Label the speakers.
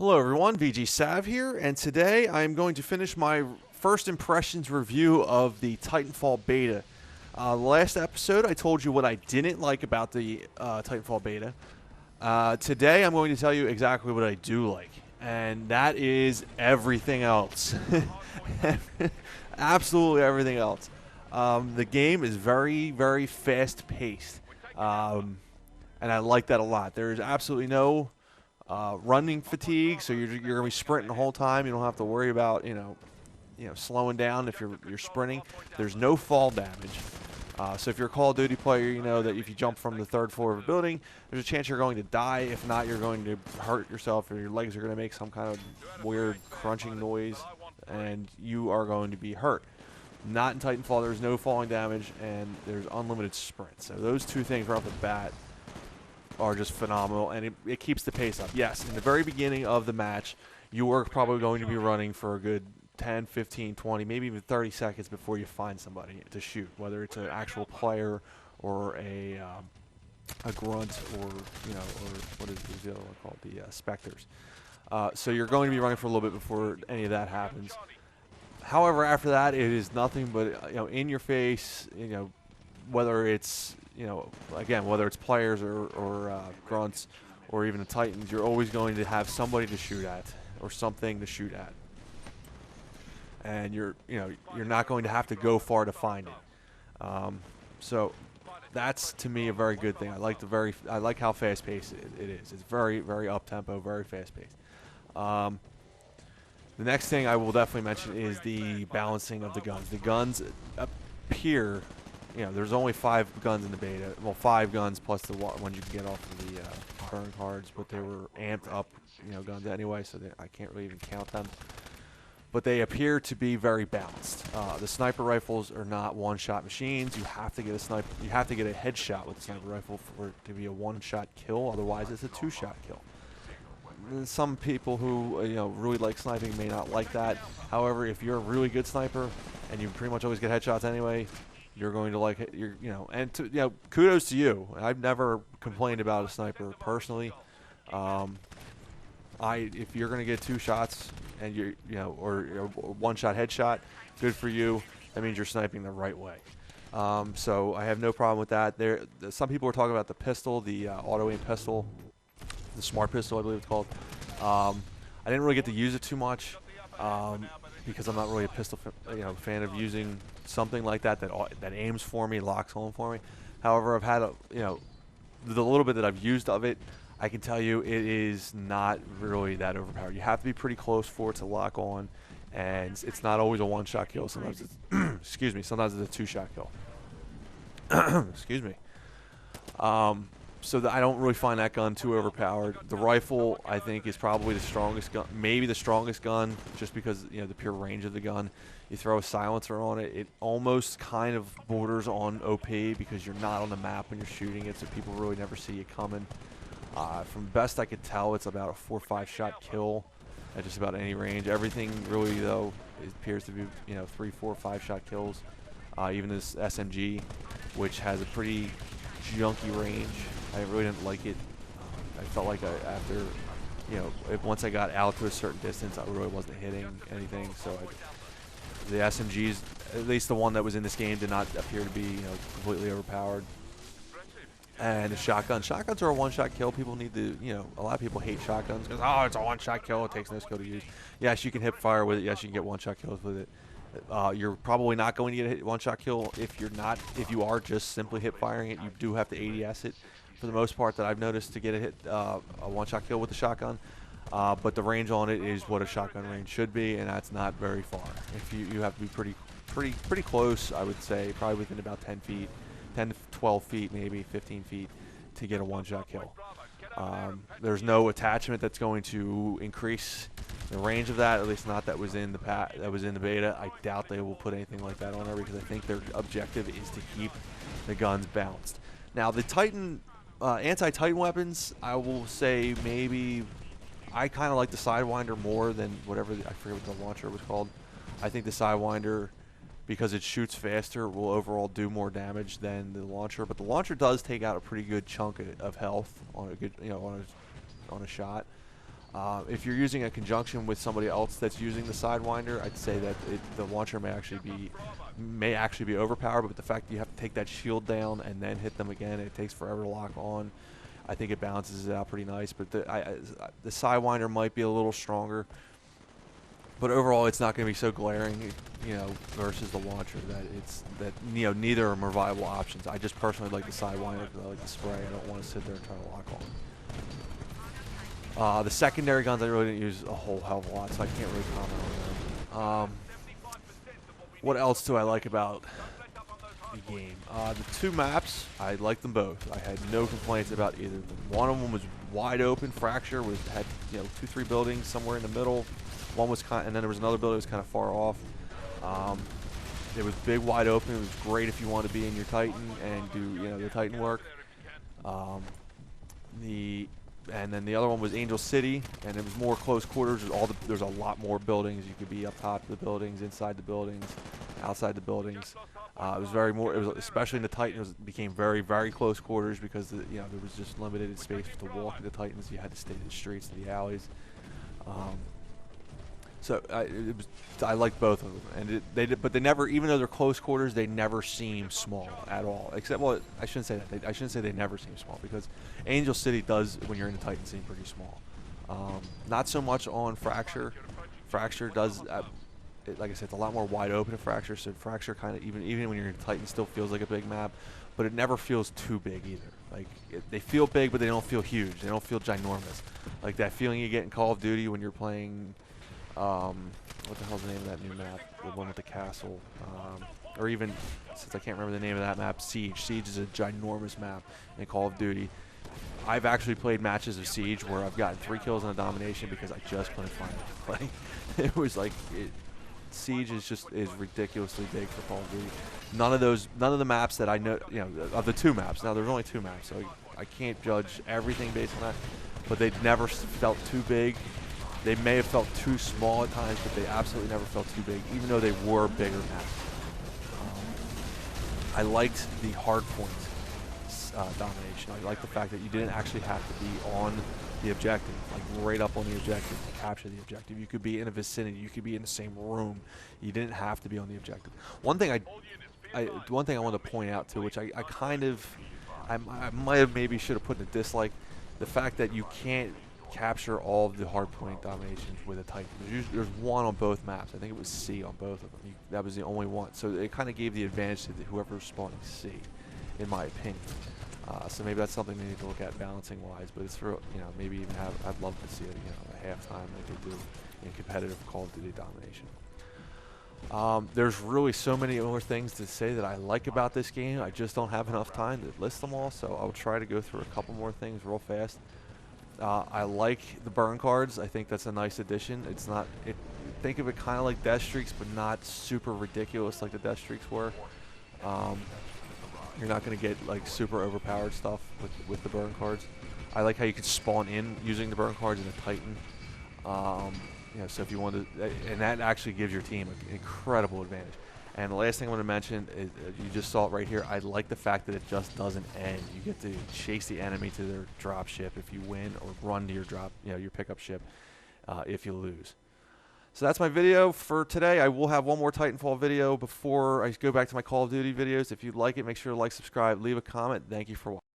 Speaker 1: Hello everyone, VG Sav here, and today I am going to finish my first impressions review of the Titanfall beta. Last episode I told you what I didn't like about the Titanfall beta. Today I'm going to tell you exactly what I do like, and that is everything else. Absolutely everything else. The game is very, very fast-paced, and I like that a lot. There is absolutely no running fatigue, so you're gonna be sprinting the whole time. You don't have to worry about slowing down if you're sprinting. There's no fall damage. So if you're a Call of Duty player, you know that if you jump from the third floor of a building, there's a chance you're going to die. If not, you're going to hurt yourself, or your legs are going to make some kind of weird crunching noise, and you are going to be hurt. Not in Titanfall. There's no falling damage, and there's unlimited sprint. So those two things right off the bat are just phenomenal, and it keeps the pace up. Yes, in the very beginning of the match, you are probably going to be running for a good 10, 15, 20, maybe even 30 seconds before you find somebody to shoot, whether it's an actual player or a grunt, or what is the other one called, the specters. So you're going to be running for a little bit before any of that happens. However, after that, it is nothing but in your face. Whether it's again, whether it's players or grunts or even the Titans, you're always going to have somebody to shoot at or something to shoot at, and you're not going to have to go far to find it. So that's, to me, a very good thing. I like how fast paced it is. It's very, very up tempo, very fast paced. The next thing I will definitely mention is the balancing of the guns. The guns appear. There's only 5 guns in the beta. Well, 5 guns plus the ones you can get off of the burn cards, but they were amped up, guns anyway, so I can't really even count them. But they appear to be very balanced. The sniper rifles are not one-shot machines. You have to get a sniper. You have to get a headshot with the sniper rifle for it to be a one-shot kill. Otherwise, it's a 2-shot kill. Some people who really like sniping may not like that. However, if you're a really good sniper and you pretty much always get headshots anyway, you're going to like it. And kudos to you. I've never complained about a sniper personally. If you're going to get 2 shots and or a one-shot headshot, good for you. That means you're sniping the right way. So I have no problem with that. Some people were talking about the pistol, the auto-aim pistol, the smart pistol, I believe it's called. I didn't really get to use it too much because I'm not really a pistol fan of using something like that aims for me, locks home for me. However, I've had the little bit that I've used of it, I can tell you it is not really that overpowered. You have to be pretty close for it to lock on, and it's not always a one-shot kill. Sometimes it's excuse me. Sometimes it's a 2-shot kill. Excuse me. So I don't really find that gun too overpowered. The rifle, I think, is probably the strongest gun, maybe the strongest gun, just because the pure range of the gun. You throw a silencer on it, it almost kind of borders on OP because you're not on the map when you're shooting it, so people really never see you coming. From best I could tell, it's about a 4 or 5 shot kill at just about any range. Everything really, though, appears to be 3, 4, 5 shot kills. Even this SMG, which has a pretty junky range. I really didn't like it. I felt like after, once I got out to a certain distance, I really wasn't hitting anything. So the SMGs, at least the one that was in this game, did not appear to be completely overpowered. And the shotguns are a one-shot kill. People need to, a lot of people hate shotguns because, oh, it's a one-shot kill. It takes no skill to use. Yes, you can hip fire with it. Yes, you can get one-shot kills with it. You're probably not going to get a one-shot kill if you are just simply hip firing it. You do have to ADS it for the most part that I've noticed to get a one-shot kill with the shotgun. But the range on it is what a shotgun range should be, and that's not very far. If you have to be pretty close, I would say, probably within about 10 feet, 10 to 12 feet, maybe 15 feet, to get a one-shot kill. There's no attachment that's going to increase the range of that, at least not that was in the beta. I doubt they will put anything like that on there because I think their objective is to keep the guns balanced. Now, the Titan anti-Titan weapons, I will say maybe I kind of like the Sidewinder more than whatever I forget what the launcher was called. I think the Sidewinder, because it shoots faster, will overall do more damage than the launcher. But the launcher does take out a pretty good chunk of health on a good, on a shot. If you're using a conjunction with somebody else that's using the Sidewinder, I'd say that the launcher may actually be overpowered, but the fact that you have to take that shield down and then hit them again, it takes forever to lock on. I think it balances it out pretty nice, but the Sidewinder might be a little stronger. But overall, it's not going to be so glaring, versus the launcher neither of them are viable options. I just personally like the Sidewinder because I like the spray. I don't want to sit there and try to lock on. The secondary guns I really didn't use a whole hell of a lot, so I can't really comment on them. What else do I like about the game? The two maps, I like them both. I had no complaints about either of them. One of them was wide open. Fracture had 2-3 buildings somewhere in the middle. One was and then there was another building that was kind of far off. It was big, wide open. It was great if you want to be in your Titan and do the Titan work. And then the other one was Angel City, and it was more close quarters. There's a lot more buildings. You could be up top of the buildings, inside the buildings, outside the buildings. It was especially in the Titan. It became very, very close quarters because there was just limited space to walk to the Titans. You had to stay in the streets, to the alleys. So I liked both of them, and but they never, even though they're close quarters, they never seem small at all. Except, well, I shouldn't say that. I shouldn't say they never seem small, because Angel City does, when you're in the Titan, seem pretty small. Not so much on Fracture. Fracture does, like I said, it's a lot more wide open in Fracture. So Fracture kind of, even when you're in Titan, still feels like a big map, but it never feels too big either. Like they feel big, but they don't feel huge. They don't feel ginormous. Like that feeling you get in Call of Duty when you're playing. What the hell's the name of that new map? The one with the castle. Or even, since I can't remember the name of that map, Siege. Siege is a ginormous map in Call of Duty. I've actually played matches of Siege where I've gotten 3 kills on a domination because I just couldn't find it. Like, it was like, Siege is ridiculously big for Call of Duty. None of the maps that I know, of the 2 maps. Now there's only 2 maps, so I can't judge everything based on that. But they never felt too big. They may have felt too small at times, but they absolutely never felt too big, even though they were bigger maps. I liked the hardpoint domination. I liked the fact that you didn't actually have to be on the objective, like right up on the objective to capture the objective. You could be in a vicinity. You could be in the same room. You didn't have to be on the objective. One thing I want to point out too, which I might have maybe should have put in a dislike, the fact that you can't capture all of the hardpoint dominations with a Titan. There's one on both maps. I think it was C on both of them. That was the only one. So it kind of gave the advantage to whoever was spawning C, in my opinion. So maybe that's something they need to look at balancing wise. But it's for, maybe even I'd love to see it, a halftime like they do in competitive Call of Duty domination. There's really so many more things to say that I like about this game. I just don't have enough time to list them all. So I'll try to go through a couple more things real fast. I like the burn cards. I think that's a nice addition. Think of it kind of like death streaks, but not super ridiculous like the death streaks were. You're not going to get like super overpowered stuff with the burn cards. I like how you can spawn in using the burn cards in a Titan. So if you want to, and that actually gives your team an incredible advantage. And the last thing I want to mention is, you just saw it right here, I like the fact that it just doesn't end. You get to chase the enemy to their drop ship if you win, or run to your your pickup ship if you lose. So that's my video for today. I will have one more Titanfall video before I go back to my Call of Duty videos. If you like it, make sure to like, subscribe, leave a comment. Thank you for watching.